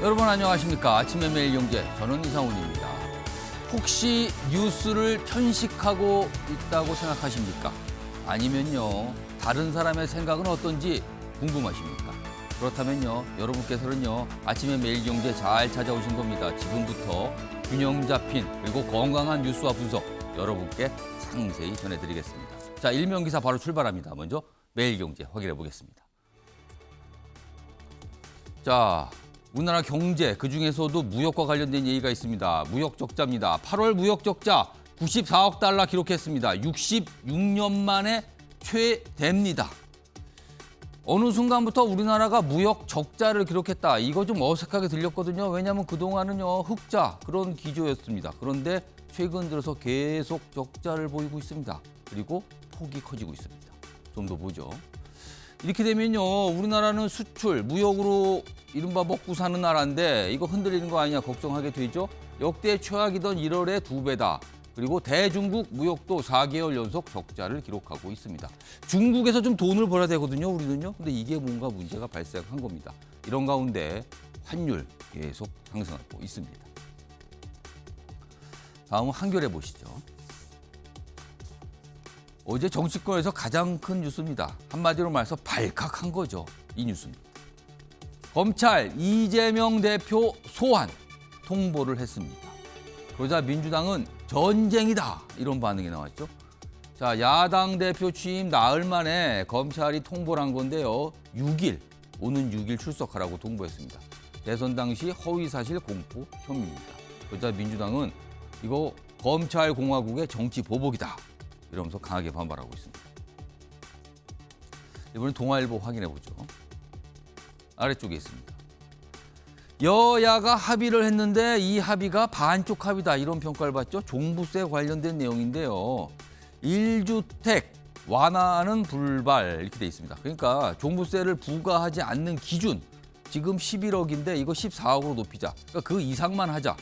여러분 안녕하십니까. 아침의 매일 경제, 저는 이상훈입니다. 혹시 뉴스를 편식하고 있다고 생각하십니까? 아니면요, 다른 사람의 생각은 어떤지 궁금하십니까? 그렇다면요, 여러분께서는요, 아침의 매일 경제 잘 찾아오신 겁니다. 지금부터 균형 잡힌 그리고 건강한 뉴스와 분석 여러분께 상세히 전해드리겠습니다. 자, 일면 기사 바로 출발합니다. 먼저 매일 경제 확인해 보겠습니다. 자, 우리나라 경제, 그중에서도 무역과 관련된 얘기가 있습니다. 무역 적자입니다. 8월 무역 적자 94억 달러 기록했습니다. 66년 만에 최대입니다. 어느 순간부터 우리나라가 무역 적자를 기록했다. 이거 좀 어색하게 들렸거든요. 왜냐하면 그동안은요, 흑자 그런 기조였습니다. 그런데 최근 들어서 계속 적자를 보이고 있습니다. 그리고 폭이 커지고 있습니다. 좀 더 보죠. 이렇게 되면요, 우리나라는 수출, 무역으로 이른바 먹고 사는 나라인데 이거 흔들리는 거 아니냐 걱정하게 되죠. 역대 최악이던 1월의 2배다. 그리고 대중국 무역도 4개월 연속 적자를 기록하고 있습니다. 중국에서 좀 돈을 벌어야 되거든요, 우리는요. 근데 이게 뭔가 문제가 발생한 겁니다. 이런 가운데 환율 계속 상승하고 있습니다. 다음은 한겨레 보시죠. 어제 정치권에서 가장 큰 뉴스입니다. 한마디로 말해서 발칵한 거죠. 이 뉴스입니다. 검찰 이재명 대표 소환 통보를 했습니다. 그러자 민주당은 전쟁이다 이런 반응이 나왔죠. 자, 야당 대표 취임 나흘 만에 검찰이 통보를 한 건데요. 오는 6일 출석하라고 통보했습니다. 대선 당시 허위사실 공표 혐의입니다. 그러자 민주당은 이거 검찰공화국의 정치 보복이다 이러면서 강하게 반발하고 있습니다. 이번엔 동아일보 확인해 보죠. 아래쪽에 있습니다. 여야가 합의를 했는데 이 합의가 반쪽 합의다 이런 평가를 받죠. 종부세 관련된 내용인데요. 1주택 완화는 불발 이렇게 돼 있습니다. 그러니까 종부세를 부과하지 않는 기준 지금 11억인데 이거 14억으로 높이자. 그러니까 그 이상만 하자.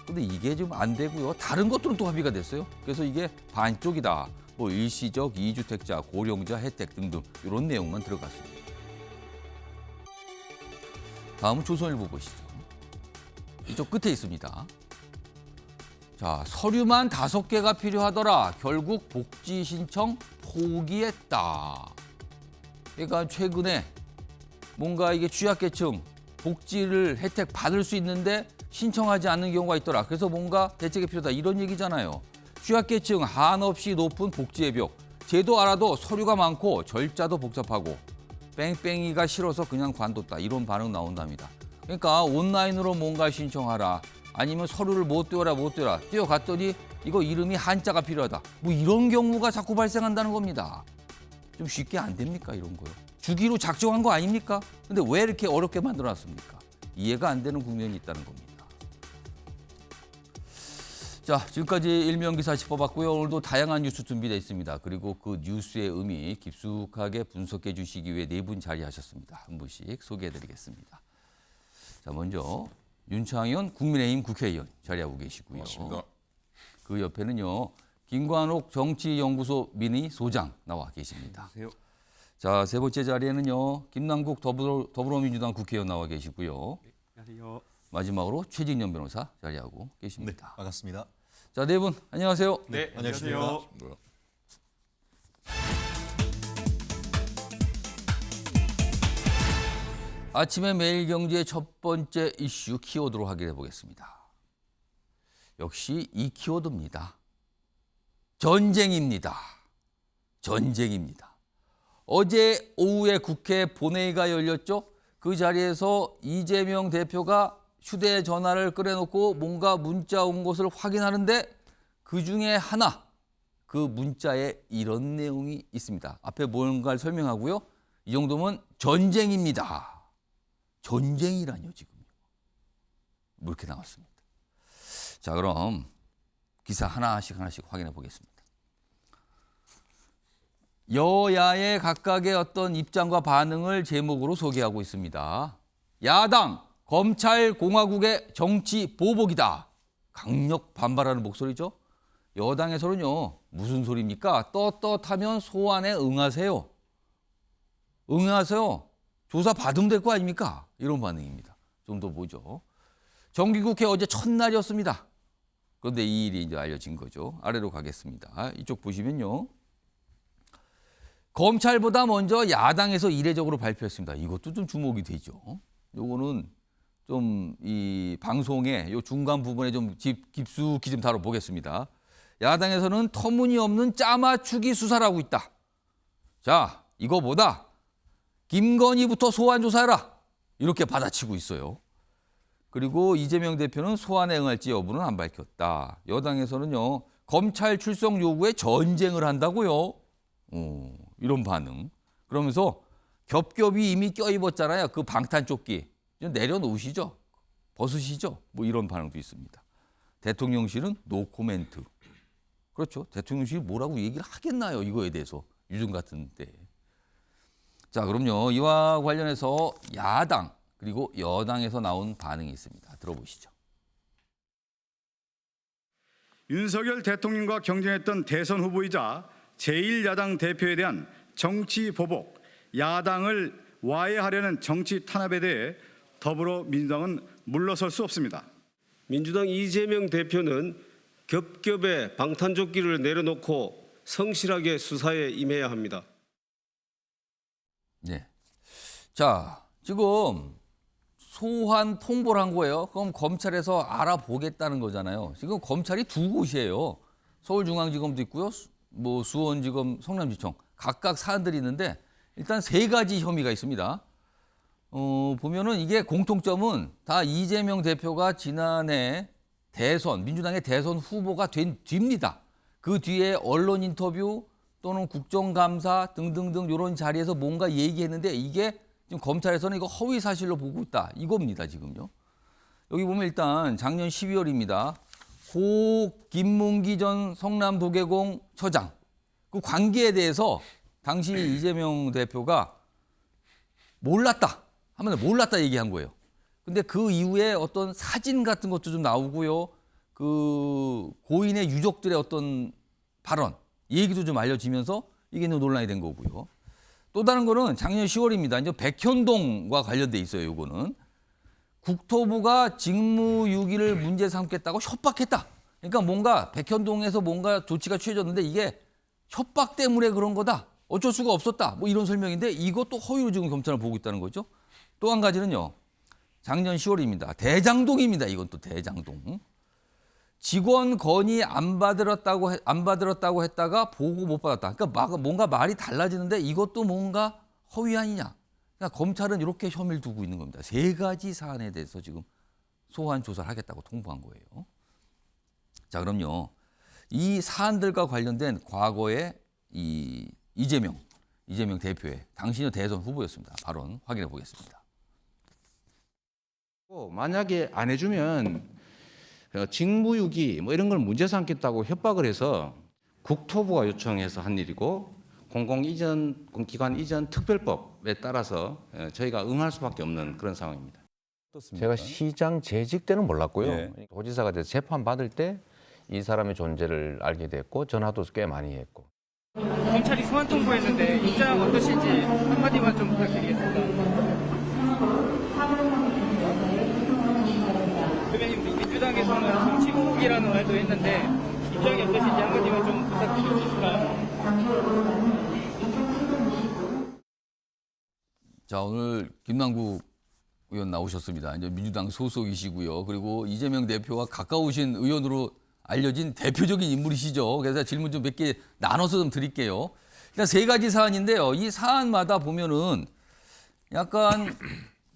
근데 이게 좀 안 되고요. 다른 것들은 또 합의가 됐어요. 그래서 이게 반쪽이다. 뭐 일시적 2주택자, 고령자 혜택 등등 이런 내용만 들어갔습니다. 다음은 조선일보 보시죠. 이쪽 끝에 있습니다. 자, 서류만 5개가 필요하더라. 결국 복지 신청 포기했다. 그러니까 최근에 뭔가 이게 취약계층 복지를 혜택 받을 수 있는데 신청하지 않는 경우가 있더라. 그래서 뭔가 대책이 필요하다. 이런 얘기잖아요. 취약계층 한없이 높은 복지의 벽. 제도 알아도 서류가 많고 절차도 복잡하고 뺑뺑이가 싫어서 그냥 관뒀다. 이런 반응 나온답니다. 그러니까 온라인으로 뭔가 신청하라. 아니면 서류를 못 띄워라. 띄워갔더니 이거 이름이 한자가 필요하다. 뭐 이런 경우가 자꾸 발생한다는 겁니다. 좀 쉽게 안 됩니까? 이런 거요. 주기로 작정한 거 아닙니까? 근데 왜 이렇게 어렵게 만들어놨습니까? 이해가 안 되는 국면이 있다는 겁니다. 자, 지금까지 일면 기사 짚어봤고요. 오늘도 다양한 뉴스 준비되어 있습니다. 그리고 그 뉴스의 의미 깊숙하게 분석해 주시기 위해 4분 자리하셨습니다. 한 분씩 소개해드리겠습니다. 자, 먼저 윤창현 국민의힘 국회의원 자리하고 계시고요. 고맙습니다. 그 옆에는요, 김관옥 정치연구소 미니 소장 나와 계십니다. 안녕하세요. 자, 세 번째 자리에는요, 김남국 더불어민주당 국회의원 나와 계시고요. 안녕하세요. 마지막으로 최진영 변호사 자리하고 네, 계십니다. 반갑습니다. 자, 4분 안녕하세요. 네, 안녕하십니까. 아침에 매일경제의 첫 번째 이슈 키워드로 확인해 보겠습니다. 역시 이 키워드입니다. 전쟁입니다. 전쟁입니다. 어제 오후에 국회 본회의가 열렸죠. 그 자리에서 이재명 대표가 휴대전화를 꺼내놓고 뭔가 문자 온 것을 확인하는데 그중에 하나, 그 문자에 이런 내용이 있습니다. 앞에 뭔가를 설명하고요. 이 정도면 전쟁입니다. 전쟁이라뇨 지금요. 뭐 이렇게 나왔습니다. 자, 그럼 기사 하나씩 확인해 보겠습니다. 여야의 각각의 어떤 입장과 반응을 제목으로 소개하고 있습니다. 야당, 검찰 공화국의 정치 보복이다. 강력 반발하는 목소리죠. 여당에서는요, 무슨 소리입니까? 떳떳하면 소환에 응하세요. 응하세요. 조사 받으면 될 거 아닙니까? 이런 반응입니다. 좀 더 보죠. 정기국회 어제 첫날이었습니다. 그런데 이 일이 이제 알려진 거죠. 아래로 가겠습니다. 이쪽 보시면요. 검찰보다 먼저 야당에서 이례적으로 발표했습니다. 이것도 좀 주목이 되죠. 요거는 좀 이 방송의 요 중간 부분에 좀 깊숙이 좀 다뤄보겠습니다. 야당에서는 터무니없는 짜맞추기 수사를 하고 있다. 자, 이거보다 김건희부터 소환 조사해라. 이렇게 받아치고 있어요. 그리고 이재명 대표는 소환에 응할지 여부는 안 밝혔다. 여당에서는요. 검찰 출석 요구에 전쟁을 한다고요. 이런 반응. 그러면서 겹겹이 이미 껴입었잖아요. 그 방탄조끼. 좀 내려놓으시죠. 벗으시죠. 뭐 이런 반응도 있습니다. 대통령실은 노 코멘트. 그렇죠. 대통령실이 뭐라고 얘기를 하겠나요. 이거에 대해서. 요즘 같은 때. 자, 그럼요. 이와 관련해서 야당 그리고 여당에서 나온 반응이 있습니다. 들어보시죠. 윤석열 대통령과 경쟁했던 대선 후보이자 제1야당 대표에 대한 정치 보복, 야당을 와해하려는 정치 탄압에 대해 더불어민주당은 물러설 수 없습니다. 민주당 이재명 대표는 겹겹의 방탄조끼를 내려놓고 성실하게 수사에 임해야 합니다. 네. 자, 지금 소환 통보를 한 거예요. 그럼 검찰에서 알아보겠다는 거잖아요. 지금 검찰이 두 곳이에요. 서울중앙지검도 있고요. 뭐 수원지검, 성남지청 각각 사안들이 있는데 일단 세 가지 혐의가 있습니다. 보면은 이게 공통점은 다 이재명 대표가 지난해 대선, 민주당의 대선 후보가 된 뒤입니다. 그 뒤에 언론 인터뷰 또는 국정감사 등등등 이런 자리에서 뭔가 얘기했는데 이게 지금 검찰에서는 이거 허위 사실로 보고 있다. 이겁니다, 지금요. 여기 보면 일단 작년 12월입니다. 고 김문기 전 성남도계공 처장. 그 관계에 대해서 당시 이재명 대표가 몰랐다. 하면 몰랐다 얘기한 거예요. 근데 그 이후에 어떤 사진 같은 것도 좀 나오고요. 그 고인의 유족들의 어떤 발언, 얘기도 좀 알려지면서 이게 논란이 된 거고요. 또 다른 거는 작년 10월입니다. 이제 백현동과 관련돼 있어요. 요거는 국토부가 직무유기를 문제 삼겠다고 협박했다. 그러니까 뭔가 백현동에서 뭔가 조치가 취해졌는데 이게 협박 때문에 그런 거다. 어쩔 수가 없었다. 뭐 이런 설명인데 이것도 허위로 지금 검찰을 보고 있다는 거죠. 또 한 가지는요. 작년 10월입니다. 대장동입니다. 이건 또 대장동. 직원 건의 안 받들었다고 했다가 보고 못 받았다. 그러니까 뭔가 말이 달라지는데 이것도 뭔가 허위 아니냐. 그러니까 검찰은 이렇게 혐의를 두고 있는 겁니다. 세 가지 사안에 대해서 지금 소환 조사를 하겠다고 통보한 거예요. 자, 그럼요. 이 사안들과 관련된 과거의 이 이재명 대표의 당시의 대선 후보였습니다. 발언 확인해 보겠습니다. 만약에 안 해주면 직무유기 뭐 이런 걸 문제 삼겠다고 협박을 해서 국토부가 요청해서 한 일이고 공공기관 이전 특별법에 따라서 저희가 응할 수밖에 없는 그런 상황입니다. 제가 시장 재직 때는 몰랐고요. 예. 도지사가 돼서 재판 받을 때 이 사람의 존재를 알게 됐고 전화도 꽤 많이 했고. 검찰이 소환 통보했는데 입장 어떠신지 한마디만 좀 부탁드리겠습니다. 대변인 민주당에서는 정치 보복이라는 말도 했는데 입장이 어떠신지 한마디만 좀 부탁드릴 수 있을까요? 자, 오늘 김남국 의원 나오셨습니다. 이제 민주당 소속이시고요. 그리고 이재명 대표와 가까우신 의원으로 알려진 대표적인 인물이시죠. 그래서 질문 좀 몇 개 나눠서 좀 드릴게요. 일단 세 가지 사안인데요. 이 사안마다 보면은 약간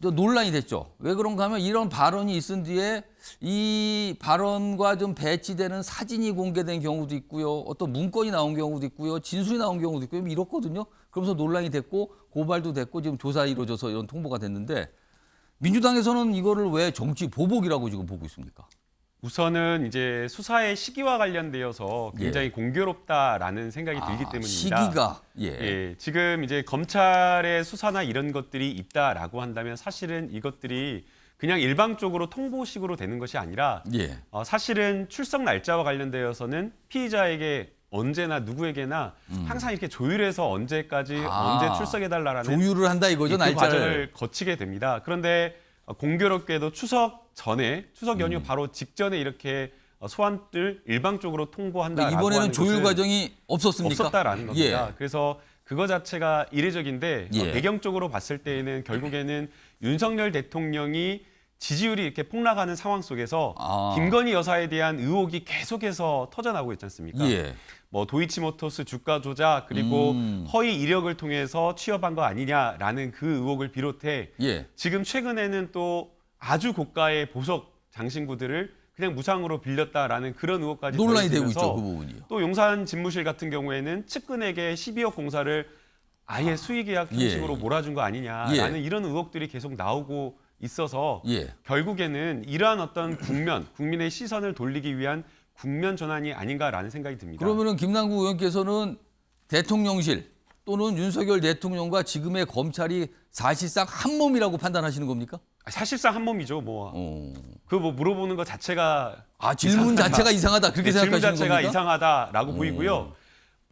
논란이 됐죠. 왜 그런가 하면 이런 발언이 있은 뒤에 이 발언과 좀 배치되는 사진이 공개된 경우도 있고요. 어떤 문건이 나온 경우도 있고요. 진술이 나온 경우도 있고요. 이렇거든요. 그러면서 논란이 됐고 고발도 됐고 지금 조사 이루어져서 이런 통보가 됐는데 민주당에서는 이거를 왜 정치 보복이라고 지금 보고 있습니까? 우선은 이제 수사의 시기와 관련되어서 굉장히 공교롭다라는 생각이 들기 때문입니다. 시기가 예, 지금 이제 검찰의 수사나 이런 것들이 있다라고 한다면 사실은 이것들이 그냥 일방적으로 통보식으로 되는 것이 아니라 예. 사실은 출석 날짜와 관련되어서는 피의자에게 언제나 누구에게나 항상 이렇게 조율해서 언제까지 언제 출석해달라는 조율을 한다 이거죠, 그 날짜를. 과정을 거치게 됩니다. 그런데 공교롭게도 추석 전에 추석 음. 연휴 바로 직전에 이렇게 소환을 일방적으로 통보한다라고 이번에는 하는 조율 것은 과정이 없었습니까? 없었다라는 겁니다. 예. 그래서 그거 자체가 이례적인데 예. 배경적으로 봤을 때에는 결국에는 윤석열 대통령이 지지율이 이렇게 폭락하는 상황 속에서 아. 김건희 여사에 대한 의혹이 계속해서 터져나오고 있지 않습니까? 예. 뭐 도이치모터스 주가 조작 그리고 허위 이력을 통해서 취업한 거 아니냐라는 그 의혹을 비롯해 예. 지금 최근에는 또 아주 고가의 보석 장신구들을 그냥 무상으로 빌렸다라는 그런 의혹까지 논란이 되고 더해지면서 있죠, 그 부분이요. 또 용산 집무실 같은 경우에는 측근에게 12억 공사를 아예 수의계약 예. 형식으로 몰아준 거 아니냐라는 이런 의혹들이 계속 나오고 있어서 예. 결국에는 이러한 어떤 국민의 시선을 돌리기 위한 국면 전환이 아닌가라는 생각이 듭니다. 그러면은 김남국 의원께서는 대통령실 또는 윤석열 대통령과 지금의 검찰이 사실상 한 몸이라고 판단하시는 겁니까? 사실상 한 몸이죠. 그 물어보는 것 자체가 질문 자체가 이상하다 그렇게 질문 생각하시는 자체가 겁니까? 이상하다라고 보이고요.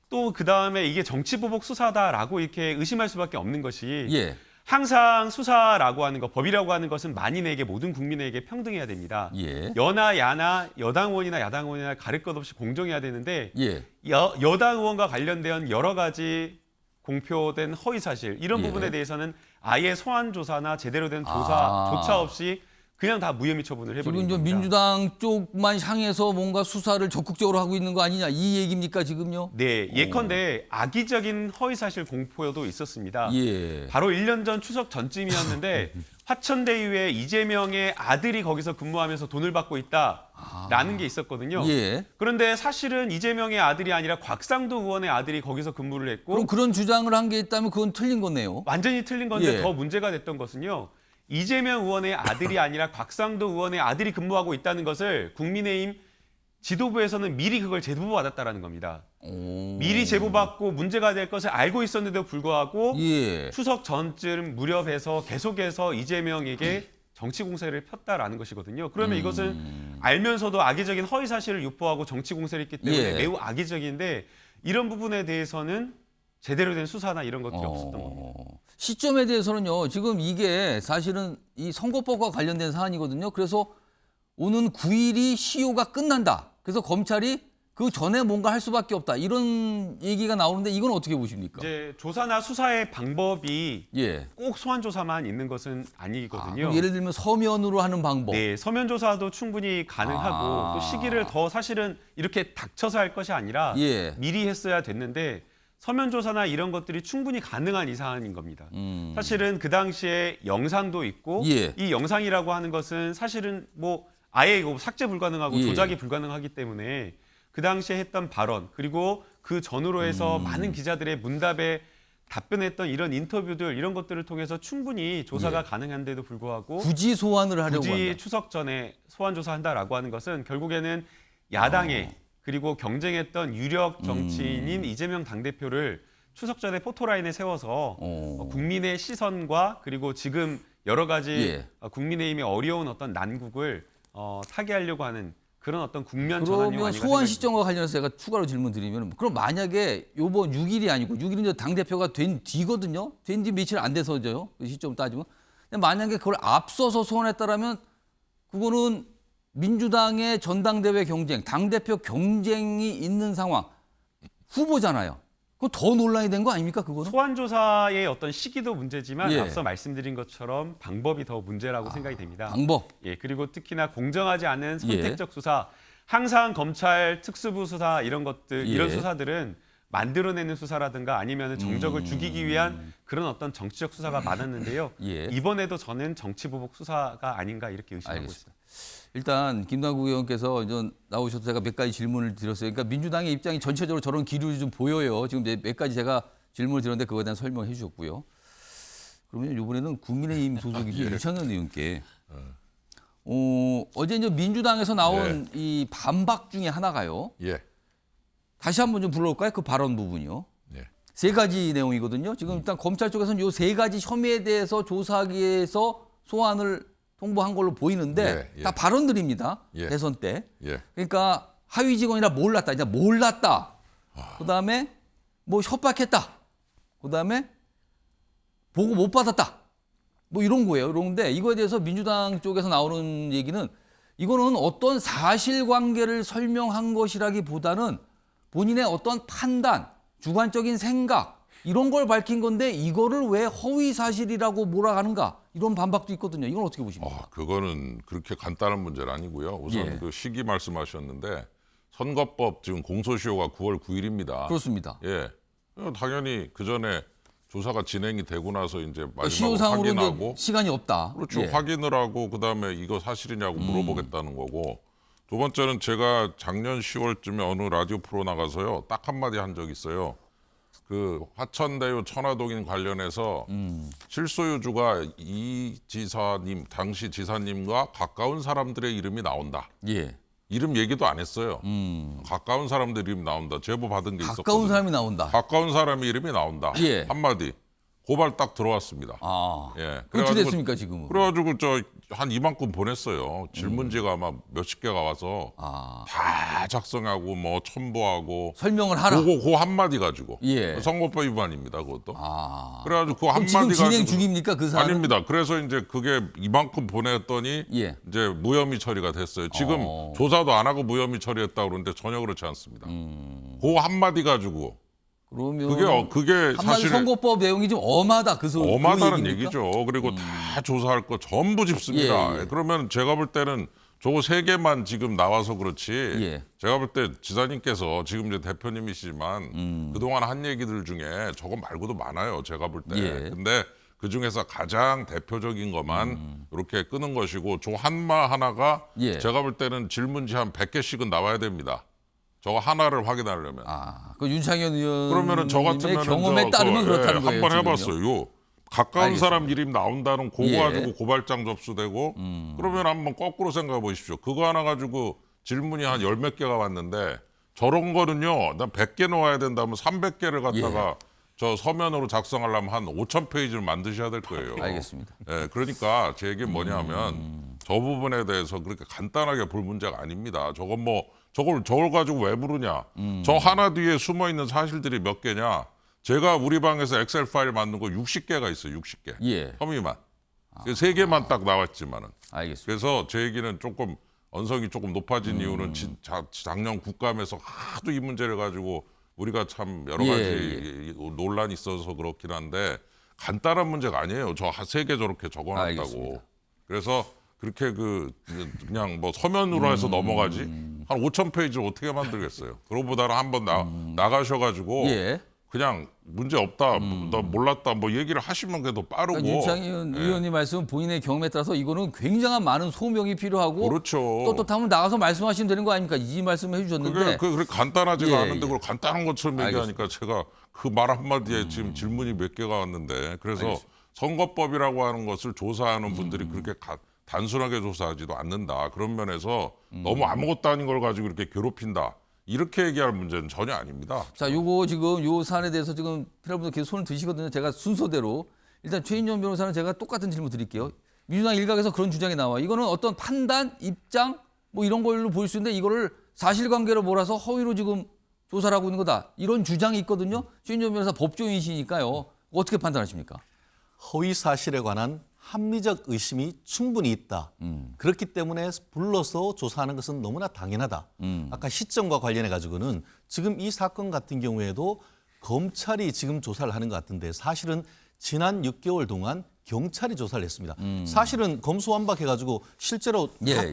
또 그다음에 이게 정치보복 수사다라고 이렇게 의심할 수밖에 없는 것이 예. 항상 수사라고 하는 것, 법이라고 하는 것은 만인에게 모든 국민에게 평등해야 됩니다. 예. 여나 야나 여당 의원이나 야당 의원이나 가릴 것 없이 공정해야 되는데 예. 여당 의원과 관련된 여러 가지 공표된 허위 사실 이런 예. 부분에 대해서는 아예 소환 조사나 제대로 된 조사조차 없이 그냥 다 무혐의 처분을 해버리는 지금 좀 겁니다. 민주당 쪽만 향해서 뭔가 수사를 적극적으로 하고 있는 거 아니냐 이 얘기입니까 지금요? 네, 예컨대 악의적인 허위 사실 공포도 있었습니다. 예. 바로 1년 전 추석 전쯤이었는데 화천대유에 이재명의 아들이 거기서 근무하면서 돈을 받고 있다라는 게 있었거든요. 예. 그런데 사실은 이재명의 아들이 아니라 곽상도 의원의 아들이 거기서 근무를 했고 그럼 그런 주장을 한 게 있다면 그건 틀린 거네요. 완전히 틀린 건데 예. 더 문제가 됐던 것은요. 이재명 의원의 아들이 아니라 곽상도 의원의 아들이 근무하고 있다는 것을 국민의힘 지도부에서는 미리 그걸 제보받았다라는 겁니다. 미리 제보받고 문제가 될 것을 알고 있었는데도 불구하고 예. 추석 전쯤 무렵에서 계속해서 이재명에게 정치 공세를 폈다라는 것이거든요. 그러면 이것은 알면서도 악의적인 허위 사실을 유포하고 정치 공세를 했기 때문에 예. 매우 악의적인데 이런 부분에 대해서는 제대로 된 수사나 이런 것들이 없었던 겁니다. 시점에 대해서는요. 지금 이게 사실은 이 선거법과 관련된 사안이거든요. 그래서 오는 9일이 시효가 끝난다. 그래서 검찰이 그 전에 뭔가 할 수밖에 없다. 이런 얘기가 나오는데 이건 어떻게 보십니까? 이제 조사나 수사의 방법이 예. 꼭 소환 조사만 있는 것은 아니거든요. 그럼 예를 들면 서면으로 하는 방법. 네, 서면 조사도 충분히 가능하고 또 시기를 더 사실은 이렇게 닥쳐서 할 것이 아니라 예. 미리 했어야 됐는데 서면 조사나 이런 것들이 충분히 가능한 이 사안인 겁니다. 사실은 그 당시에 영상도 있고 예. 이 영상이라고 하는 것은 사실은 뭐 아예 이거 삭제 불가능하고 예. 조작이 불가능하기 때문에 그 당시에 했던 발언 그리고 그 전후로 해서 많은 기자들의 문답에 답변했던 이런 인터뷰들 이런 것들을 통해서 충분히 조사가 예. 가능한데도 불구하고 굳이 소환을 하려고 굳이 한다. 추석 전에 소환 조사한다라고 하는 것은 결국에는 야당에 그리고 경쟁했던 유력 정치인인 이재명 당대표를 추석 전에 포토라인에 세워서 국민의 시선과 그리고 지금 여러 가지 예. 국민의힘의 어려운 어떤 난국을 타개하려고 하는 그런 어떤 국면 전환이 그러면 아닌가 소환 생각이 시점과 관련해서 제가 추가로 질문 드리면 그럼 만약에 요번 6일이 아니고 6일은 당대표가 된 뒤거든요. 된 뒤 며칠 안 돼서죠. 그 시점 따지면. 근데 만약에 그걸 앞서서 소환했다라면 그거는 민주당의 전당대회 경쟁, 당대표 경쟁이 있는 상황, 후보잖아요. 그거 더 논란이 된 거 아닙니까, 그거는? 소환 조사의 어떤 시기도 문제지만 예. 앞서 말씀드린 것처럼 방법이 더 문제라고 생각이 됩니다. 방법. 예, 그리고 특히나 공정하지 않은 예. 선택적 수사, 항상 검찰 특수부 수사 이런 것들, 예. 이런 수사들은 만들어내는 수사라든가 아니면 정적을 죽이기 위한 그런 어떤 정치적 수사가 많았는데요. 예. 이번에도 저는 정치보복 수사가 아닌가 이렇게 의심하고 알겠습니다. 있습니다. 일단 김남국 의원께서 이제 나오셔서 제가 몇 가지 질문을 드렸어요. 그러니까 민주당의 입장이 전체적으로 저런 기류를 좀 보여요. 지금 몇 가지 제가 질문을 드렸는데 그거에 대한 설명해 주셨고요. 그러면 이번에는 국민의힘 소속이신 이창현 의원께 어제 이제 민주당에서 나온 이 반박 중에 하나가요. 예. 다시 한번 좀 불러올까요? 그 발언 부분이요. 네. 3가지 내용이거든요. 지금 일단 검찰 쪽에서는 요 3가지 혐의에 대해서 조사하기 위해서 소환을 통보한 걸로 보이는데 예, 예. 다 발언들입니다. 예. 대선 때. 예. 그러니까 하위 직원이라 몰랐다. 이제 몰랐다. 그다음에 뭐 협박했다. 그다음에 보고 못 받았다. 뭐 이런 거예요. 그런데 이거에 대해서 민주당 쪽에서 나오는 얘기는 이거는 어떤 사실관계를 설명한 것이라기보다는 본인의 어떤 판단, 주관적인 생각 이런 걸 밝힌 건데 이거를 왜 허위 사실이라고 몰아가는가 이런 반박도 있거든요. 이건 어떻게 보십니까? 그거는 그렇게 간단한 문제는 아니고요. 우선 예. 그 시기 말씀하셨는데 선거법 지금 공소시효가 9월 9일입니다. 그렇습니다. 예, 당연히 그 전에 조사가 진행이 되고 나서 이제 마지막으로 시효상으로 확인하고 이제 시간이 없다. 그렇죠. 예. 확인을 하고 그다음에 이거 사실이냐고 물어보겠다는 거고 두 번째는 제가 작년 10월쯤에 어느 라디오 프로 나가서요. 딱 한마디 한 적이 있어요. 그 화천대유 천화동인 관련해서 실소유주가 이 지사님 당시 지사님과 가까운 사람들의 이름이 나온다. 예. 이름 얘기도 안 했어요. 가까운 사람들 이름이 나온다. 제보 받은 게 있었거든요. 가까운 사람이 나온다. 가까운 사람의 이름이 나온다. 예. 한마디 고발 딱 들어왔습니다. 아. 예. 어떻게 됐습니까 지금은? 그래가지고 저 한 이만큼 보냈어요. 질문지가 아마 몇십 개가 와서 아. 다 작성하고 뭐 첨부하고 설명을 하라. 그 한마디 가지고 예. 선거법 위반입니다. 그것도. 아. 그래가지고 그 그럼 한마디 지금 진행 가지고 중입니까 그 사안? 아닙니다. 그래서 이제 그게 이만큼 보냈더니 예. 이제 무혐의 처리가 됐어요. 지금 조사도 안 하고 무혐의 처리했다 그러는데 전혀 그렇지 않습니다. 그 한마디 가지고 그러면 그게 한마디 사실 선거법 내용이 좀 엄하다 그 엄하다는 얘기입니까? 얘기죠. 그리고 다 조사할 거 전부 짚습니다. 예, 예. 그러면 제가 볼 때는 저거 3개만 지금 나와서 그렇지. 예. 제가 볼 때 지사님께서 지금 이제 대표님이시지만 그동안 한 얘기들 중에 저거 말고도 많아요. 제가 볼 때. 예. 근데 그 중에서 가장 대표적인 것만 이렇게 끄는 것이고 저 한마 하나가 예. 제가 볼 때는 질문지 한 100개씩은 나와야 됩니다. 저거 하나를 확인하려면. 아, 그 윤창현 그러면은 저 의원님의 같으면 경험에 따르면 그렇다는 거예요. 한번 지금요. 해봤어요. 가까운 알겠습니다. 사람 이름 나온다는 그거 예. 가지고 고발장 접수되고 그러면 한번 거꾸로 생각해 보십시오. 그거 하나 가지고 질문이 한 10몇 개가 왔는데 저런 거는요. 난 100개 놓아야 된다면 300개를 갖다가 저 서면으로 작성하려면 한 5,000페이지를 만드셔야 될 거예요. 알겠습니다. 예, 그러니까 제 얘기는 뭐냐면 저 부분에 대해서 그렇게 간단하게 볼 문제가 아닙니다. 저걸 가지고 왜 부르냐? 저 하나 뒤에 숨어 있는 사실들이 몇 개냐? 제가 우리 방에서 엑셀 파일 만든 거 60개가 있어요. 60개. 예. 혐의만. 3개만 딱 나왔지만은. 알겠습니다. 그래서 제 얘기는 조금 언성이 조금 높아진 이유는 작년 국감에서 하도 이 문제를 가지고 우리가 참 여러 가지 논란이 있어서 그렇긴 한데 간단한 문제가 아니에요. 저 3개 저렇게 적어놨다고. 알겠습니다. 그래서 그렇게 그냥 뭐 서면으로 해서 넘어가지 한 5,000페이지를 어떻게 만들겠어요. 그거보다는 한번 나가셔가지고 예. 그냥 문제 없다, 나 몰랐다 뭐 얘기를 하시면 그래도 빠르고. 그러니까 윤창현 의원님 말씀은 본인의 경험에 따라서 이거는 굉장한 많은 소명이 필요하고 그렇죠. 떳떳하면 나가서 말씀하시면 되는 거 아닙니까? 이 말씀을 해주셨는데 그게 간단하지가 예, 않은데 예. 그걸 간단한 것처럼 얘기하니까 제가 그 말 한마디에 지금 질문이 몇 개가 왔는데 그래서 알겠습니다. 선거법이라고 하는 것을 조사하는 분들이 그렇게 단순하게 조사하지도 않는다. 그런 면에서 너무 아무것도 아닌 걸 가지고 이렇게 괴롭힌다. 이렇게 얘기할 문제는 전혀 아닙니다. 자, 요거 지금 요 사안에 대해서 지금 여러분들 계속 손을 드시거든요. 제가 순서대로 일단 최인정 변호사는 제가 똑같은 질문 드릴게요. 민주당 일각에서 그런 주장이 나와. 이거는 어떤 판단, 입장 뭐 이런 걸로 보일 수 있는데 이거를 사실관계로 몰아서 허위로 지금 조사를 하고 있는 거다. 이런 주장이 있거든요. 최인정 변호사 법조인이시니까요. 어떻게 판단하십니까? 허위 사실에 관한 합리적 의심이 충분히 있다. 그렇기 때문에 불러서 조사하는 것은 너무나 당연하다. 아까 시점과 관련해 가지고는 지금 이 사건 같은 경우에도 검찰이 지금 조사를 하는 것 같은데 사실은 지난 6개월 동안 경찰이 조사를 했습니다. 사실은 검수완박해가지고 실제로 다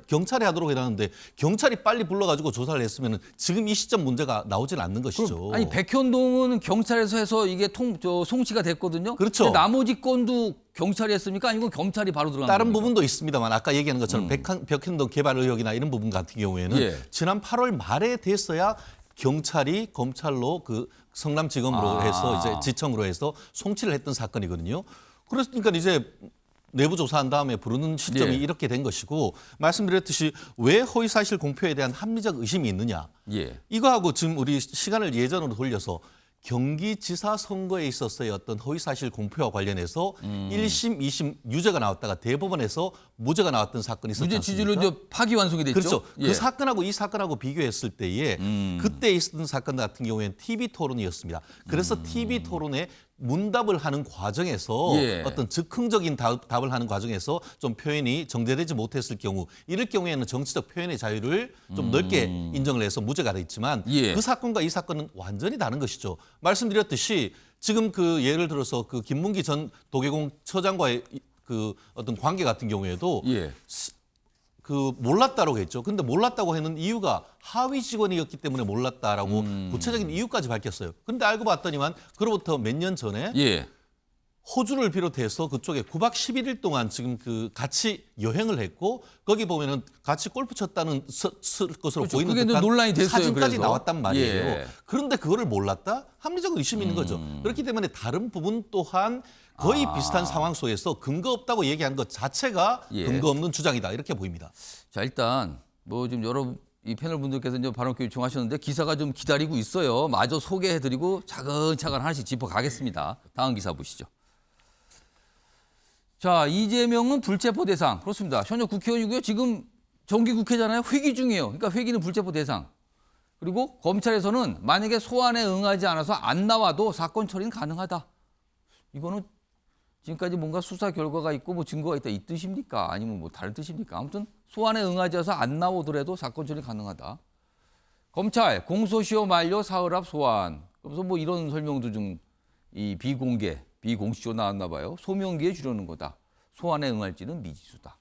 경찰이 하도록 해놨는데 경찰이 빨리 불러가지고 조사를 했으면 지금 이 시점 문제가 나오지는 않는 것이죠. 아니 백현동은 경찰에서 해서 이게 송치가 됐거든요. 그렇죠. 근데 나머지 건도 경찰이 했습니까? 아니면 검찰이 바로 들어간 다른 겁니까? 부분도 있습니다만 아까 얘기하는 것처럼 백현동 개발 의혹이나 이런 부분 같은 경우에는 예. 지난 8월 말에 됐어야 경찰이 검찰로 그 성남지검으로 해서 이제 지청으로 해서 송치를 했던 사건이거든요. 그렇으니까 이제 내부 조사한 다음에 부르는 시점이 예. 이렇게 된 것이고 말씀드렸듯이 왜 허위사실 공표에 대한 합리적 의심이 있느냐. 예. 이거하고 지금 우리 시간을 예전으로 돌려서 경기지사 선거에 있었어요. 어떤 허위사실 공표와 관련해서 1심, 2심 유죄가 나왔다가 대법원에서 무죄가 나왔던 사건이 있었지 무죄 않습니까? 취지로 이제 파기환송이 됐죠. 그렇죠. 예. 그 사건하고 이 사건하고 비교했을 때에 그때 있었던 사건 같은 경우에는 TV 토론이었습니다. 그래서 TV 토론에 문답을 하는 과정에서 예. 어떤 즉흥적인 답을 하는 과정에서 좀 표현이 정제되지 못했을 경우 이럴 경우에는 정치적 표현의 자유를 좀 넓게 인정을 해서 무죄가 됐지만 예. 그 사건과 이 사건은 완전히 다른 것이죠. 말씀드렸듯이 지금 그 예를 들어서 그 김문기 전 도계공 처장과의 그 어떤 관계 같은 경우에도 예. 그 몰랐다라고 했죠. 근데 몰랐다고 하는 이유가 하위 직원이었기 때문에 몰랐다라고 구체적인 이유까지 밝혔어요. 근데 알고 봤더니만 그로부터 몇 년 전에 예. 호주를 비롯해서 그쪽에 9박 11일 동안 지금 그 같이 여행을 했고 거기 보면은 같이 골프 쳤다는 것으로 그렇죠. 보이는 그게 듯한 논란이 됐어요, 사진까지 그래서. 나왔단 말이에요. 예. 그런데 그거를 몰랐다? 합리적 의심이 있는 거죠. 그렇기 때문에 다른 부분 또한 거의 비슷한 상황 속에서 근거 없다고 얘기한 것 자체가 예. 근거 없는 주장이다 이렇게 보입니다. 자, 일단 뭐 지금 여러 이 패널 분들께서 이제 발언 기회 요청하셨는데 기사가 좀 기다리고 있어요. 마저 소개해드리고 차근차근 하나씩 짚어가겠습니다. 다음 기사 보시죠. 자, 이재명은 불체포 대상. 그렇습니다. 현역 국회의원이고요. 지금 정기 국회잖아요. 회기 중이에요. 그러니까 회기는 불체포 대상. 그리고 검찰에서는 만약에 소환에 응하지 않아서 안 나와도 사건 처리는 가능하다. 이거는 지금까지 뭔가 수사 결과가 있고 뭐 증거가 있다 이 뜻입니까? 아니면 뭐 다른 뜻입니까? 아무튼 소환에 응하지 않아서 안 나오더라도 사건 처리 가능하다. 검찰 공소시효 만료 사흘 앞 소환. 그래서 뭐 이런 설명도 좀 이 비공식적으로 나왔나 봐요. 소명기에 주려는 거다. 소환에 응할지는 미지수다.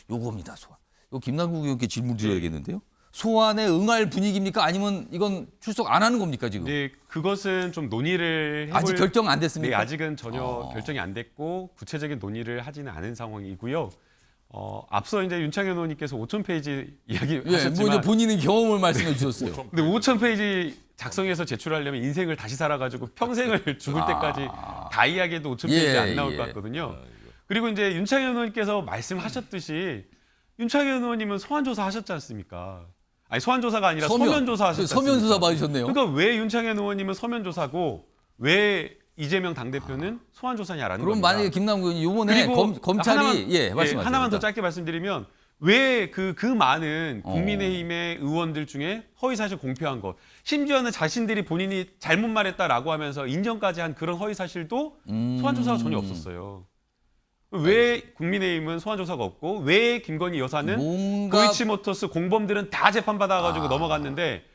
요겁니다. 소환. 요 김남국 의원께 질문 드려야겠는데요. 소환에 응할 분위기입니까? 아니면 이건 출석 안 하는 겁니까 지금? 네, 그것은 좀 논의를 해볼... 아직 결정 안 네, 됐습니까? 아직은 전혀 결정이 안 됐고 구체적인 논의를 하지는 않은 상황이고요. 앞서 이제 윤창현 의원님께서 5,000페이지 예, 이야기하셨지만, 뭐 이제 본인의 경험을 말씀해 주셨어요. 근데 5,000페이지 작성해서 제출하려면 인생을 다시 살아가지고 평생을 죽을 때까지 다 이야기해도 5,000페이지 예, 안 나올 예. 것 같거든요. 그리고 이제 윤창현 의원님께서 말씀하셨듯이 윤창현 의원님은 소환 조사 하셨지 않습니까? 아니 소환 조사가 아니라 서면 조사 하셨지 않습니까? 서면 조사 받으셨네요. 그러니까 왜 윤창현 의원님은 서면 조사고 왜 이재명 당대표는 소환 조사냐라는 그럼 겁니다. 만약에 김남국 의원이 이번에 검찰이 말씀하세요. 하나만 더 짧게 말씀드리면 왜 그 많은 국민의힘의 의원들 중에 허위사실 공표한 것, 심지어는 자신들이 본인이 잘못 말했다라고 하면서 인정까지 한 그런 허위사실도 소환 조사가 전혀 없었어요. 왜 국민의힘은 소환 조사가 없고 왜 김건희 여사는 뭔가 도이치모터스 공범들은 다 재판받아가지고 넘어갔는데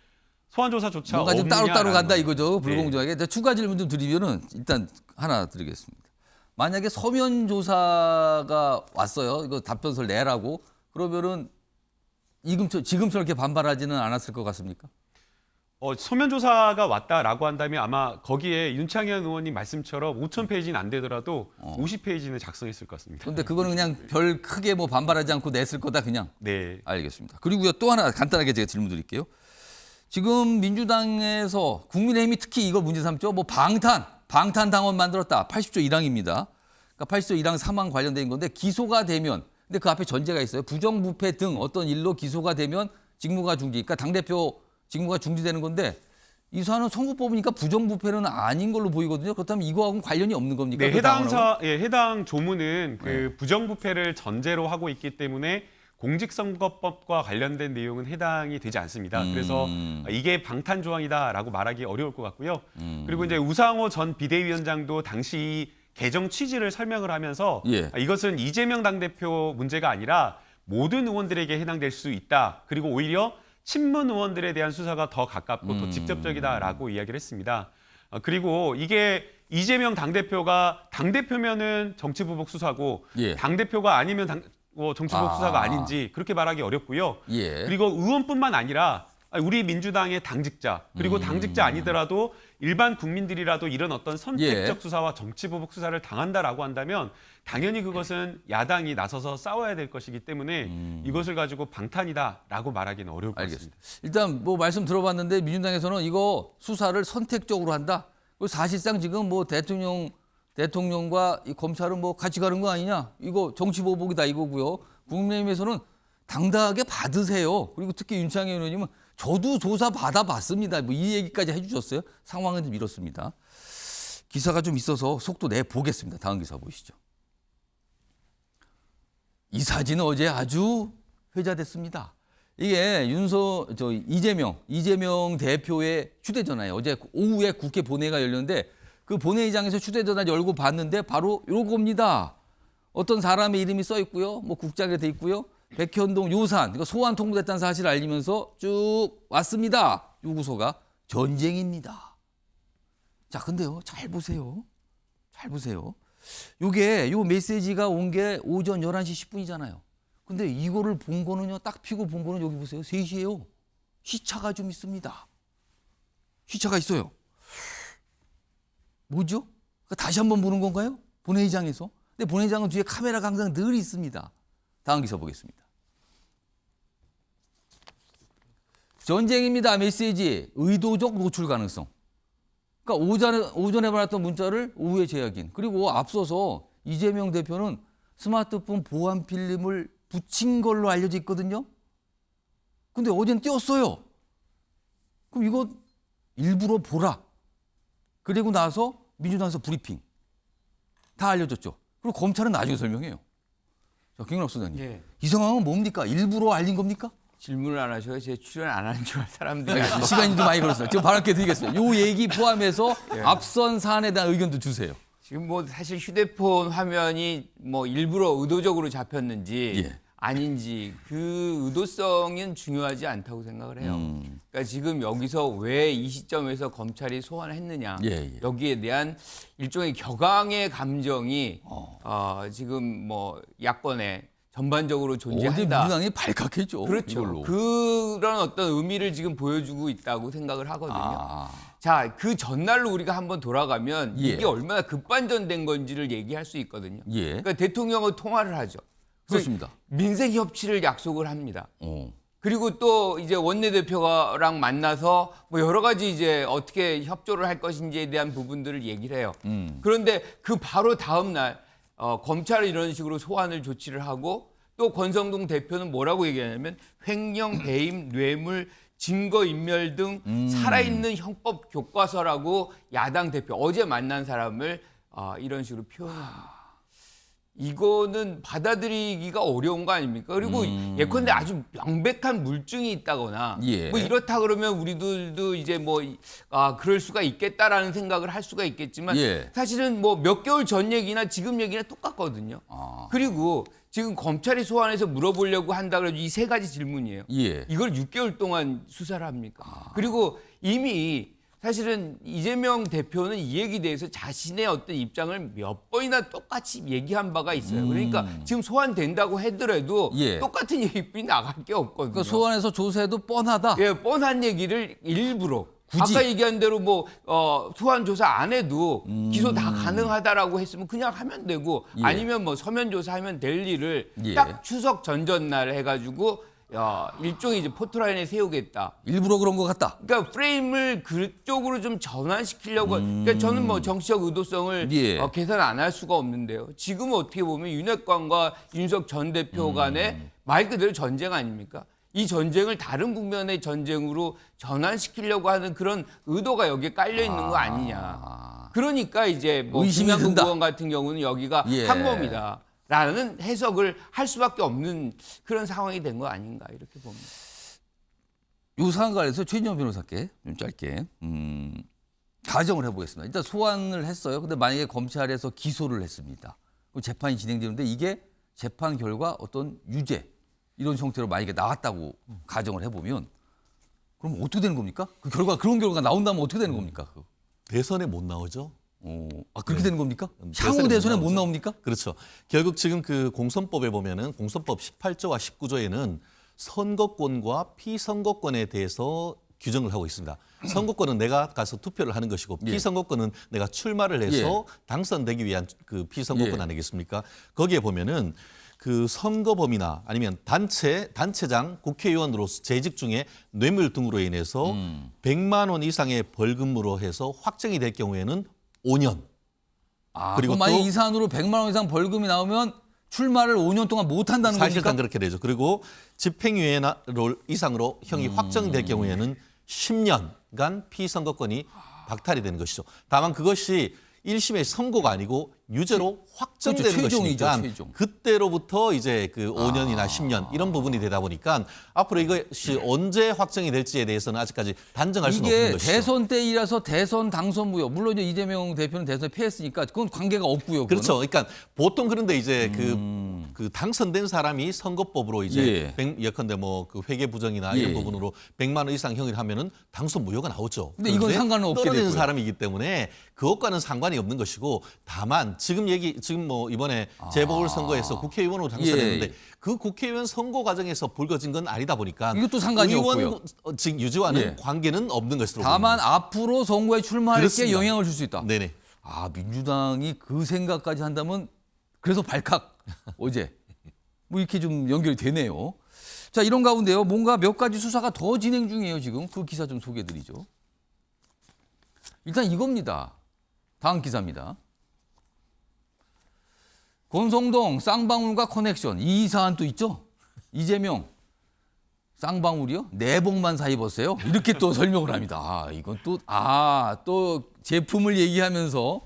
소환 조사조차 뭔가 좀 없느냐라는 따로따로 간다 거죠. 이거죠. 불공정하게. 네. 추가 질문 좀 드리면은 일단 하나 드리겠습니다. 만약에 서면 조사가 왔어요. 이거 답변서를 내라고. 그러면은 지금처럼 이렇게 반발하지는 않았을 것 같습니까? 서면 조사가 왔다라고 한다면 아마 거기에 윤창현 의원님 말씀처럼 5,000페이지는 안 되더라도 50페이지는 작성했을 것 같습니다. 그런데 그거는 그냥 별 크게 뭐 반발하지 않고 냈을 거다 그냥. 네. 알겠습니다. 그리고요 또 하나 간단하게 제가 질문 드릴게요. 지금 민주당에서 국민의힘이 특히 이걸 문제 삼죠. 뭐 방탄 당원 만들었다. 80조 1항입니다. 그러니까 80조 1항 3항 관련된 건데 기소가 되면 근데 그 앞에 전제가 있어요. 부정부패 등 어떤 일로 기소가 되면 직무가 중지. 그러니까 당대표 직무가 중지되는 건데 이 사안은 선거법이니까 부정부패는 아닌 걸로 보이거든요. 그렇다면 이거하고는 관련이 없는 겁니까? 네, 그 당원하고는? 해당 조문은 그 부정부패를 전제로 하고 있기 때문에 공직선거법과 관련된 내용은 해당이 되지 않습니다. 그래서 이게 방탄 조항이다라고 말하기 어려울 것 같고요. 그리고 이제 우상호 전 비대위원장도 당시 개정 취지를 설명을 하면서 예. 이것은 이재명 당대표 문제가 아니라 모든 의원들에게 해당될 수 있다. 그리고 오히려 친문 의원들에 대한 수사가 더 가깝고 더 직접적이다라고 이야기를 했습니다. 그리고 이게 이재명 당대표가 당대표면은 정치보복 수사고 예. 당대표가 아니면 정치보복 수사가 아닌지 그렇게 말하기 어렵고요. 예. 그리고 의원뿐만 아니라 우리 민주당의 당직자 그리고 당직자 아니더라도 일반 국민들이라도 이런 어떤 선택적 예. 수사와 정치보복 수사를 당한다라고 한다면 당연히 그것은 야당이 나서서 싸워야 될 것이기 때문에 이것을 가지고 방탄이다라고 말하기는 어려울 것 알겠습니다. 같습니다. 일단 뭐 말씀 들어봤는데 민주당에서는 이거 수사를 선택적으로 한다. 그리고 사실상 지금 뭐 대통령과 이 검찰은 뭐 같이 가는 거 아니냐. 이거 정치보복이다 이거고요. 국민의힘에서는 당당하게 받으세요. 그리고 특히 윤창현 의원님은 저도 조사 받아봤습니다. 뭐 이 얘기까지 해주셨어요. 상황은 좀 이렇습니다. 기사가 좀 있어서 속도 내보겠습니다. 다음 기사 보시죠. 이 사진은 어제 아주 회자됐습니다. 이게 이재명 대표의 휴대전화예요. 어제 오후에 국회 본회의가 열렸는데 그 본회의장에서 휴대전화 열고 봤는데 바로 요겁니다. 어떤 사람의 이름이 써 있고요. 뭐 국장에 돼 있고요. 백현동 요산, 그러니까 소환 통보됐다는 사실을 알리면서 쭉 왔습니다. 요구서가 전쟁입니다. 자, 근데요. 잘 보세요. 잘 보세요. 요 메시지가 온 게 오전 11시 10분이잖아요. 근데 이거를 본 거는요. 딱 피고 본 거는 여기 보세요. 3시예요. 시차가 좀 있습니다. 시차가 있어요. 뭐죠? 그러니까 다시 한번 보는 건가요? 본회의장에서. 근데 본회의장은 뒤에 카메라가 항상 늘 있습니다. 다음 기사 보겠습니다. 전쟁입니다. 메시지. 의도적 노출 가능성. 그러니까 오전에 받았던 문자를 오후에 제약인. 그리고 앞서서 이재명 대표는 스마트폰 보안 필름을 붙인 걸로 알려져 있거든요. 근데 어제는 띄웠어요. 그럼 이거 일부러 보라. 그리고 나서 민주당에서 브리핑. 다 알려줬죠. 그리고 검찰은 나중에 설명해요. 자, 김은학 소장님. 예. 이 상황은 뭡니까? 일부러 알린 겁니까? 질문을 안 하셔서 제 출연 안 하는 줄 알 사람들이 시간이 좀 많이 걸렸어요. 지금 바로 이렇게 드리겠습니다. 요 얘기 포함해서 앞선 사안에 대한 의견도 주세요. 지금 뭐 사실 휴대폰 화면이 뭐 일부러 의도적으로 잡혔는지 예. 아닌지 그 의도성은 중요하지 않다고 생각을 해요. 그러니까 지금 여기서 왜 이 시점에서 검찰이 소환을 했느냐 예. 여기에 대한 일종의 격앙의 감정이 지금 뭐 야권에 전반적으로 어제 존재한다. 민주당이 발칵했죠. 그렇죠. 이걸로. 그런 어떤 의미를 지금 보여주고 있다고 생각을 하거든요. 자, 그 전날로 우리가 한번 돌아가면 예. 이게 얼마나 급반전된 건지를 얘기할 수 있거든요. 예. 그러니까 대통령은 통화를 하죠. 그렇습니다. 민생 협치를 약속을 합니다. 어. 그리고 또 이제 원내대표랑 만나서 뭐 여러 가지 이제 어떻게 협조를 할 것인지에 대한 부분들을 얘기를 해요. 그런데 그 바로 다음 날 검찰은 이런 식으로 소환을 조치를 하고 또 권성동 대표는 뭐라고 얘기하냐면 횡령, 배임, 뇌물, 증거인멸 등 살아있는 형법 교과서라고 야당 대표 어제 만난 사람을 이런 식으로 표현합니다. 이거는 받아들이기가 어려운 거 아닙니까? 그리고 예컨대 아주 명백한 물증이 있다거나 예. 뭐 이렇다 그러면 우리들도 이제 뭐 그럴 수가 있겠다라는 생각을 할 수가 있겠지만 예. 사실은 뭐 몇 개월 전 얘기나 지금 얘기나 똑같거든요. 그리고 지금 검찰이 소환해서 물어보려고 한다 그래도 이 세 가지 질문이에요. 예. 이걸 6개월 동안 수사를 합니까? 그리고 이미 사실은 이재명 대표는 이 얘기에 대해서 자신의 어떤 입장을 몇 번이나 똑같이 얘기한 바가 있어요. 그러니까 지금 소환된다고 하더라도 예. 똑같은 얘기뿐이 나갈 게 없거든요. 그러니까 소환해서 조사해도 뻔하다. 예, 뻔한 얘기를 일부러 굳이. 아까 얘기한 대로 뭐 소환 조사 안 해도 기소 다 가능하다라고 했으면 그냥 하면 되고 예. 아니면 뭐 서면 조사하면 될 일을 예. 딱 추석 전전날 해가지고 일종의 이제 포토라인에 세우겠다. 일부러 그런 것 같다. 그러니까 프레임을 그쪽으로 좀 전환시키려고. 그러니까 저는 뭐 정치적 의도성을 예. 계산 안 할 수가 없는데요. 지금 어떻게 보면 윤핵관과 윤석 전 대표 간의 말 그대로 전쟁 아닙니까? 이 전쟁을 다른 국면의 전쟁으로 전환시키려고 하는 그런 의도가 여기에 깔려 있는 거 아니냐. 그러니까 이제 뭐 의심이 김양국 든다. 의원 같은 경우는 여기가 예. 항모입니다. 라는 해석을 할 수밖에 없는 그런 상황이 된 거 아닌가 이렇게 봅니다. 이 사안 관련해서 최진영 변호사께 좀 짧게 가정을 해보겠습니다. 일단 소환을 했어요. 근데 만약에 검찰에서 기소를 했습니다. 그럼 재판이 진행되는데 이게 재판 결과 어떤 유죄 이런 형태로 만약에 나왔다고 가정을 해보면 그럼 어떻게 되는 겁니까? 그 결과 그런 결과가 나온다면 어떻게 되는 겁니까? 대선에 못 나오죠. 그렇게 되는 겁니까? 대선에 향후 대선에 못 나오죠. 나옵니까? 그렇죠. 결국 지금 그 공선법에 보면은 공선법 18조와 19조에는 선거권과 피선거권에 대해서 규정을 하고 있습니다. 선거권은 내가 가서 투표를 하는 것이고 피선거권은 내가 출마를 해서 당선되기 위한 그 피선거권 아니겠습니까? 거기에 보면은 그 선거범이나 아니면 단체장, 국회의원으로서 재직 중에 뇌물 등으로 인해서 100만 원 이상의 벌금으로 해서 확정이 될 경우에는 5년. 그리고 만약 이 사안으로 100만 원 이상 벌금이 나오면 출마를 5년 동안 못 한다는 겁니까? 사실상 그렇게 되죠. 그리고 집행유예 이상으로 형이 확정될 경우에는 10년간 피선거권이 박탈이 되는 것이죠. 다만 그것이 1심의 선고가 아니고 유죄로 확정되는 그렇죠. 최종이죠, 것이니까 최종. 그때로부터 이제 그 5년이나 10년 이런 부분이 되다 보니까 앞으로 이것이 언제 확정이 될지에 대해서는 아직까지 단정할 수는 없는 이게 것이죠. 대선 때이라서 대선 당선 무효. 물론 이제 이재명 대표는 대선에 패했으니까 그건 관계가 없고요. 그렇죠. 그러니까 보통 그런데 이제 그 당선된 사람이 선거법으로 이제 예컨대 뭐 그 회계 부정이나 이런 예. 부분으로 100만 원 이상 형을 하면은 당선 무효가 나오죠. 근데 이건 그런데 상관은 없게 떨어지는 됐고요. 사람이기 때문에 그것과는 상관이 없는 것이고 다만 지금 뭐 이번에 재보궐 선거에서 국회의원으로 당선했는데 예. 그 국회의원 선거 과정에서 불거진 건 아니다 보니까 이것도 상관이 의원 없고요. 지금 유지와는 예. 관계는 없는 것으로 다만 보입니다. 앞으로 선거에 출마할 때 그렇습니다. 영향을 줄 수 있다. 네네. 아, 민주당이 그 생각까지 한다면 그래서 발칵 어제 뭐 이렇게 좀 연결이 되네요. 자, 이런 가운데요. 뭔가 몇 가지 수사가 더 진행 중이에요, 지금. 그 기사 좀 소개해 드리죠. 일단 이겁니다. 다음 기사입니다. 권성동 쌍방울과 커넥션. 이 사안 또 있죠? 이재명 쌍방울이요? 내복만 사 입었어요? 이렇게 또 설명을 합니다. 아, 이건 또 제품을 얘기하면서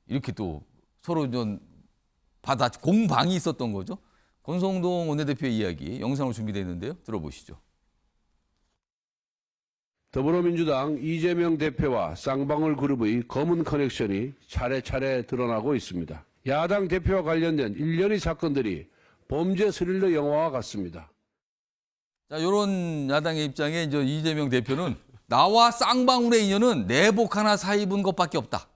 이렇게 또 서로 좀 공방이 있었던 거죠. 권성동 원내대표의 이야기 영상으로 준비되어 있는데요. 들어보시죠. 더불어민주당 이재명 대표와 쌍방울 그룹의 검은 커넥션이 차례차례 드러나고 있습니다. 야당 대표와 관련된 일련의 사건들이 범죄 스릴러 영화와 같습니다. 자, 이런 야당의 입장에 이제 이재명 대표는 나와 쌍방울의 인연은 내복 하나 사 입은 것밖에 없다.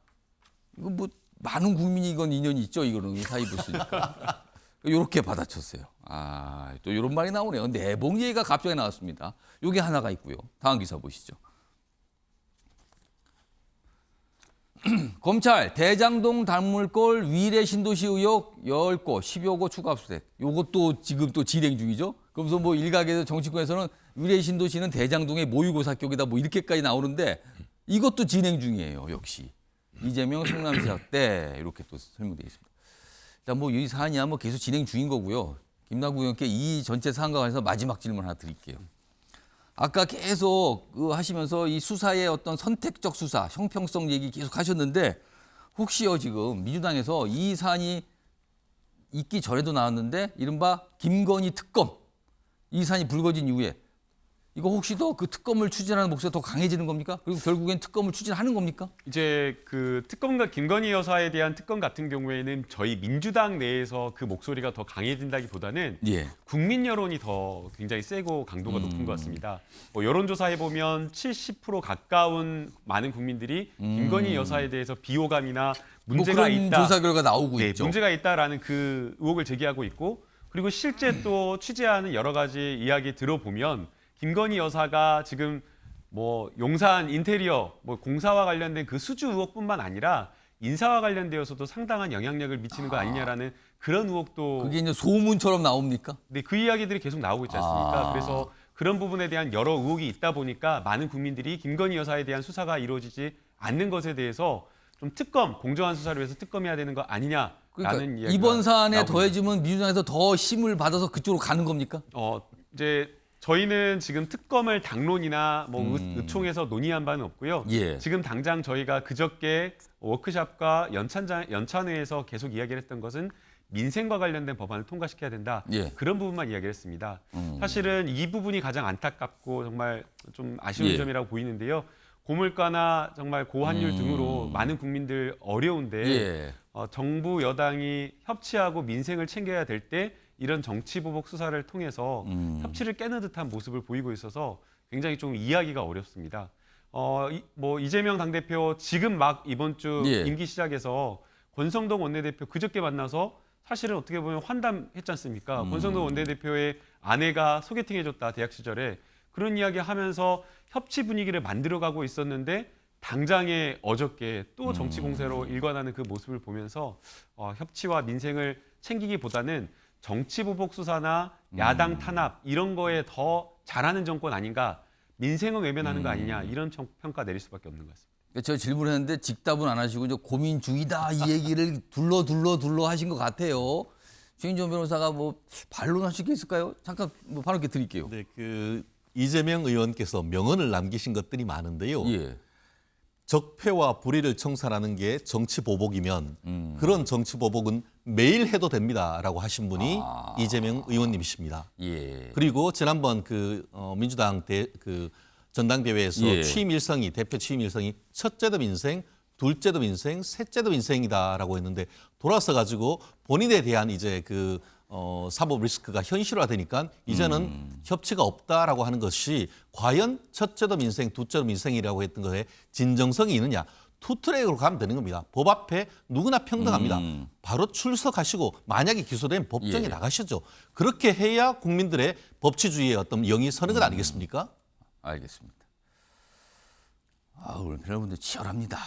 이건 뭐 많은 국민이 이건 인연이 있죠. 이거는 사 입었으니까. 이렇게 받아쳤어요. 아, 또 이런 말이 나오네요. 내복 얘기가 갑자기 나왔습니다. 이게 하나가 있고요. 다음 기사 보시죠. 검찰 대장동 단물골 위례 신도시 의혹 10곳 10여 곳 추가 압수수색. 이것도 지금 또 진행 중이죠. 그러면서 뭐 일각에서 정치권에서는 위례 신도시는 대장동의 모의고사 격이다 뭐 이렇게까지 나오는데 이것도 진행 중이에요. 역시 이재명 성남시장 때 이렇게 또 설명되어 있습니다. 일단 뭐 이 사안이야 뭐 계속 진행 중인 거고요. 김남국 의원께 이 전체 사안과 관해서 마지막 질문 하나 드릴게요. 아까 계속 하시면서 이 수사의 어떤 선택적 수사, 형평성 얘기 계속 하셨는데 혹시요 지금 민주당에서 이 사안이 있기 전에도 나왔는데 이른바 김건희 특검 이 사안이 불거진 이후에 이거 혹시 더 그 특검을 추진하는 목소리가 더 강해지는 겁니까? 그리고 결국엔 특검을 추진하는 겁니까? 이제 그 특검과 김건희 여사에 대한 특검 같은 경우에는 저희 민주당 내에서 그 목소리가 더 강해진다기보다는 예. 국민 여론이 더 굉장히 세고 강도가 높은 것 같습니다. 뭐 여론조사해 보면 70% 가까운 많은 국민들이 김건희 여사에 대해서 비호감이나 문제가 뭐 그런 있다. 조사 결과 나오고 네, 있죠. 문제가 있다라는 그 의혹을 제기하고 있고 그리고 실제 또 취재하는 여러 가지 이야기 들어보면 김건희 여사가 지금 뭐 용산 인테리어 뭐 공사와 관련된 그 수주 의혹뿐만 아니라 인사와 관련되어서도 상당한 영향력을 미치는 거 아니냐라는 그런 의혹도 그게 이제 소문처럼 나옵니까? 네, 그 이야기들이 계속 나오고 있지 않습니까? 아. 그래서 그런 부분에 대한 여러 의혹이 있다 보니까 많은 국민들이 김건희 여사에 대한 수사가 이루어지지 않는 것에 대해서 좀 특검, 공정한 수사를 위해서 특검해야 되는 거 아니냐라는 그러니까 이야기가 이번 사안에 나오고 더해지면 민주당에서 더 힘을 받아서 그쪽으로 가는 겁니까? 이제 저희는 지금 특검을 당론이나 뭐 의총에서 논의한 바는 없고요. 예. 지금 당장 저희가 그저께 워크숍과 연찬회에서 계속 이야기를 했던 것은 민생과 관련된 법안을 통과시켜야 된다. 예. 그런 부분만 이야기를 했습니다. 사실은 이 부분이 가장 안타깝고 정말 좀 아쉬운 예. 점이라고 보이는데요. 고물가나 정말 고환율 등으로 많은 국민들 어려운데 예. 정부 여당이 협치하고 민생을 챙겨야 될 때 이런 정치보복 수사를 통해서 협치를 깨는 듯한 모습을 보이고 있어서 굉장히 좀 이해하기가 어렵습니다. 뭐 이재명 당대표 지금 막 이번 주 예. 임기 시작해서 권성동 원내대표 그저께 만나서 사실은 어떻게 보면 환담했지 않습니까? 권성동 원내대표의 아내가 소개팅해줬다 대학 시절에 그런 이야기 하면서 협치 분위기를 만들어가고 있었는데 당장에 어저께 또 정치 공세로 일관하는 그 모습을 보면서 협치와 민생을 챙기기보다는 정치 보복 수사나 야당 탄압 이런 거에 더 잘하는 정권 아닌가 민생은 외면하는 거 아니냐 이런 평가 내릴 수밖에 없는 것 같습니다. 제가 질문했는데 직답은 안 하시고 이제 고민 중이다 이 얘기를 둘러 하신 것 같아요. 최인정 변호사가 뭐 반론하실 게 있을까요? 잠깐 뭐 바로 이렇게 드릴게요. 네, 그 이재명 의원께서 명언을 남기신 것들이 많은데요. 예. 적폐와 불의를 청산하는 게 정치 보복이면 그런 정치 보복은 매일 해도 됩니다라고 하신 분이 이재명 의원님이십니다. 예. 그리고 지난번 민주당 전당대회에서 예. 대표 취임 일성이 첫째도 민생, 둘째도 민생, 셋째도 민생이다라고 했는데 돌아서 가지고 본인에 대한 이제 사법 리스크가 현실화되니까 이제는 협치가 없다라고 하는 것이 과연 첫째도 민생, 둘째도 민생이라고 했던 것에 진정성이 있느냐. 투트랙으로 가면 되는 겁니다. 법 앞에 누구나 평등합니다. 바로 출석하시고 만약에 기소되면 법정에 예. 나가시죠. 그렇게 해야 국민들의 법치주의의 어떤 영이 서는 것 아니겠습니까? 알겠습니다. 오늘 여러분들 치열합니다.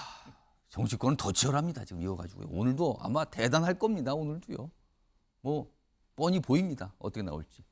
정치권은 더 치열합니다. 지금 이거 가지고 오늘도 아마 대단할 겁니다. 오늘도요. 뭐 뻔히 보입니다. 어떻게 나올지.